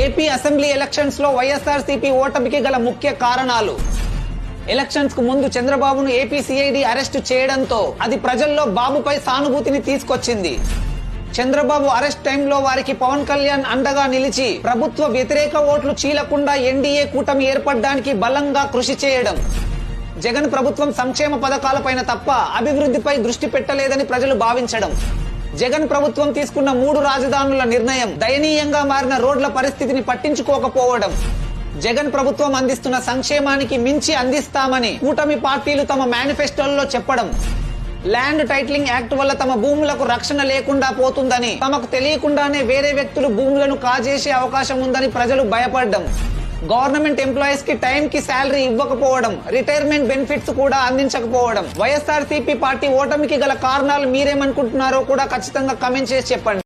AP assembly elections లో వైఎస్ఆర్సీపీ ఓటమికి గల ముఖ్య కారణాలు. ఎలక్షన్స్ కు ముందు చంద్రబాబును ఏపీ సిఐడి అరెస్టు చేయడంతో అది ప్రజల్లో బాబుపై సానుభూతిని తీసుకొచ్చింది. చంద్రబాబు అరెస్ట్ టైంలో వారికి పవన్ కళ్యాణ్ అండగా నిలిచి ప్రభుత్వ వ్యతిరేక ఓట్లు చీలకుండా ఎన్డీఏ కూటమి ఏర్పడడానికి బలంగా కృషి చేయడం. జగన్ ప్రభుత్వం సంక్షేమ పథకాలపైన తప్ప అభివృద్ధిపై దృష్టి పెట్టలేదని ప్రజలు భావించడం. జగన్ ప్రభుత్వం తీసుకున్న 3 రాజధానుల నిర్ణయం దయనీయంగా మారిన రోడ్ల పరిస్థితిని పట్టించుకోకపోవడం. జగన్ ప్రభుత్వం అందిస్తున్న సంక్షేమానికి మించి అందిస్తామని కూటమి పార్టీలు తమ మేనిఫెస్టోల్లో చెప్పడం. ల్యాండ్ టైటిలింగ్ యాక్ట్ వల్ల తమ భూములకు రక్షణ లేకుండా పోతుందని, తమకు తెలియకుండానే వేరే వ్యక్తులు భూములను కాజేసే అవకాశం ఉందని ప్రజలు భయపడ్డం. గవర్నమెంట్ ఎంప్లాయీస్ కి టైం కి శాలరీ ఇవ్వకపోవడం, రిటైర్మెంట్ బెనిఫిట్స్ కూడా అందించకపోవడం. వైఎస్ఆర్సీపీ పార్టీ ఓటమికి గల కారణాలు మీరేమనుకుంటున్నారో కూడా ఖచ్చితంగా కామెంట్ చేసి చెప్పండి.